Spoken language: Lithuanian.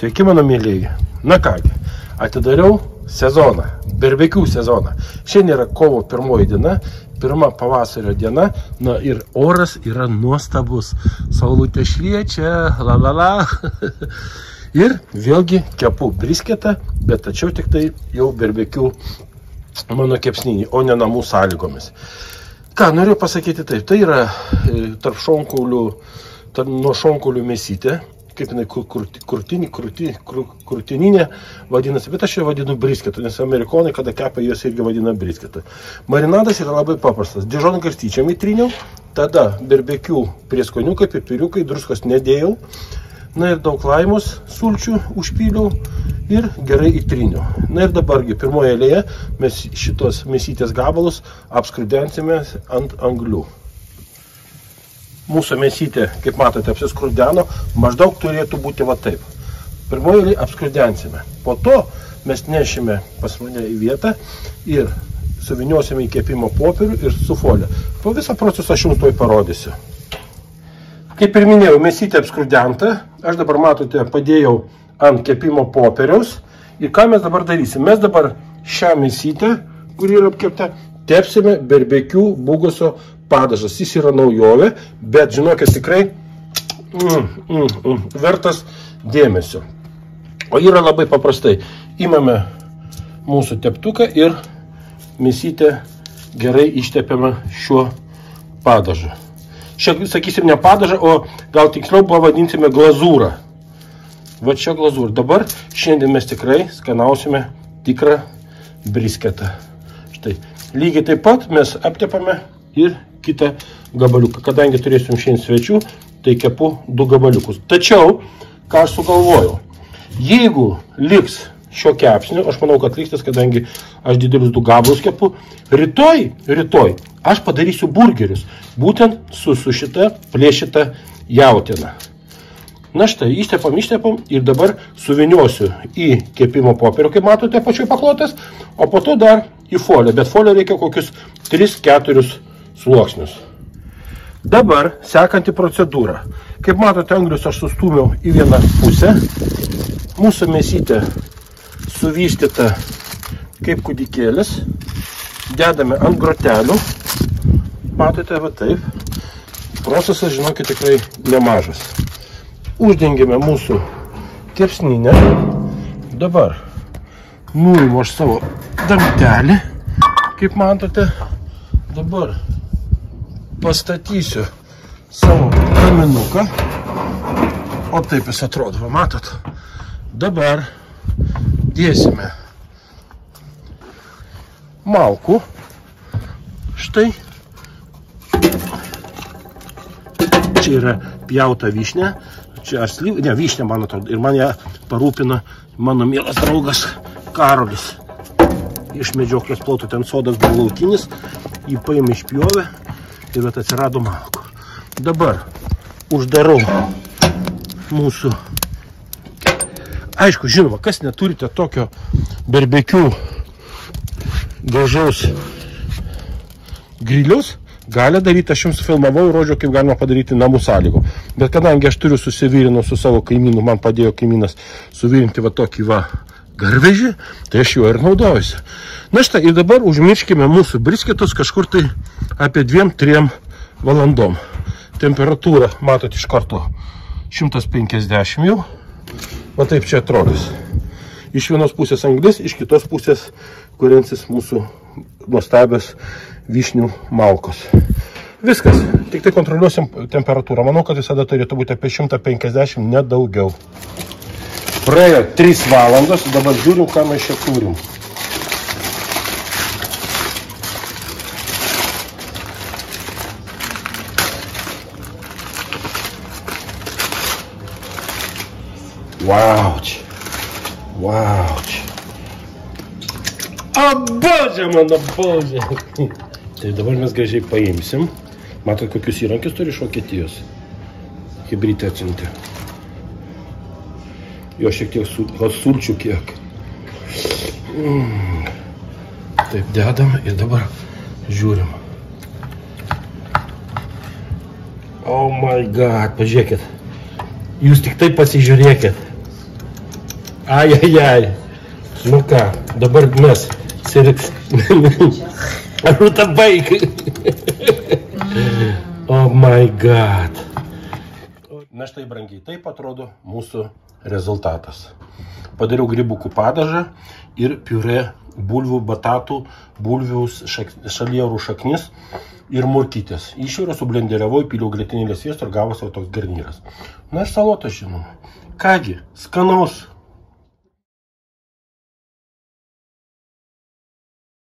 Sveiki, mano mėlyji. Na kągi, atidariau sezoną, barbekių sezoną. Šiandien yra kovo 1 diena, pirma pavasario diena, na ir oras yra nuostabus. Saulutė šviečia, la. Ir vėlgi kepu brisketą, bet tačiau tik tai jau barbekių mano kepsninį, o ne namų sąlygomis. Ką noriu pasakyti taip, tai yra tarp šonkaulių, nuo šonkaulių mėsytė, kaip jinai krūtininė vadinasi, bet aš ją vadinu brisketu, nes amerikonai, kada kepa, jos irgi vadina brisketu. Marinadas yra labai paprastas. Dižono garstyčiam įtryniau, tada barbekių prieskoniukai, pipiriukai, druskos nedėjau, na ir daug laimos sulčių užpyliau ir gerai įtryniau. Na ir dabargi pirmoje eilėje mes šitos mėsytės gabalus apskrudensime ant anglių. Mūsų mėsytė, kaip matote, apsiskrudeno, maždaug turėtų būti va taip. Pirmoje eilėje apskrudensime. Po to mes nešime pas mane į vietą ir suviniosime į kepimo popierių ir su folija. Po visą procesą aš jums toj parodysiu. Kaip ir minėjau, mėsytė apskrudenta. Aš dabar, matote, padėjau ant kepimo popieriaus. Ir ką mes dabar darysim? Mes dabar šią mėsytę, kuri yra apkepta, tepsime barbekių bugoso padažas. Jis yra naujovė, bet žinokit, tikrai vertas dėmesio. O yra labai paprastai. Imame mūsų teptuką ir mėsytę gerai ištepiame šiuo padažu. Šią, sakysim, ne padažą, o gal tiksliau pavadinsime glazūrą. Va čia glazūra. Dabar šiandien mes tikrai skanausime tikrą brisketą. Štai. Lygiai taip pat mes aptepame ir kitą gabaliuką. Kadangi turėsim šiandien svečių, tai kepu 2 gabaliukus. Tačiau, ką aš sugalvojau, jeigu liks šio kepsnio, aš manau, kad liks, kadangi aš didelius 2 gabalus kepu, rytoj aš padarysiu burgerius, būtent su šita plėšita jautiena. Na štai, ištepam ir dabar suviniosiu į kepimo popierių, kaip matote, pačioj paklotės, o po to dar į foliją, bet foliją reikia kokius 3-4 sluoksnius. Dabar sekanti procedūra. Kaip matote, anglius aš sustūmiau į vieną pusę. Mūsų mėsytė suvystyta kaip kūdikėlis. Dedame ant grotelių. Matote, va taip. Procesas, žinokit, tikrai nemažas. Uždengėme mūsų kepsninę. Dabar nuimu aš savo dangtelį, kaip matote. Dabar pastatysiu savo kaminuką. O taip jis atrodo, matot. Dabar dėsime malkų. Štai. Čia yra pjauta vyšnė. Čia ne, vyšnė, man atrodo. Ir man ją parūpina mano mielas draugas Karolis. Iš medžioklės plotų, ten sodas buvo laukinis. Jį paėmė išpjovę ir atsirado malkų. Dabar uždarau mūsų. Aišku, žinoma, kas neturite tokio barbekių gražaus grilius, gali daryti, aš jums filmavau ir rodžiau, kaip galima padaryti namų sąlygų. Bet kadangi aš turiu susivyrinau su savo kaimynu, man padėjo kaimynas suvirinti va tokį va garvežį, tai aš juo ir naudojusi. Na štai, ir dabar užmirškime mūsų brisketus kažkur tai apie 2-3 valandom. Temperatūra, matot, iš karto 150 jau. Va taip čia atrodys. Iš vienos pusės anglis, iš kitos pusės kurensis mūsų nuostabios vyšnių malkos. Viskas. Tik tai kontroliuosim temperatūrą. Manau, kad visada turėtų būti apie 150, ne daugiau. Praėjo 3 valandos. Dabar žiūrim, ką mes čia turim. Vauč. O, Bože, mano Bože. Tai dabar mes gražiai paimsim. Matot, kokius įrankius turi iš Vokietijos. Hibrytė atsiuntė. Jo šiek tiek sulčių kiek. Taip dedam ir dabar žiūrim. Oh my god, pažiūrėkit. Jūs tik taip pasižiūrėkit. Ai. Nu ką, dabar mes sirgs. Rūta baig. Oh my god. Na štai, brangiai, taip atrodo mūsų rezultatas. Padariau grybukų padažą ir piurė bulvių, batatų, bulvių, šalierų šaknis ir morkytės. Išvirą sublenderiavau, įpyliau grietinėlės sviesto ir gavosi toks garnyras. Na ir salotas, žinoma. Kągi, skanaus.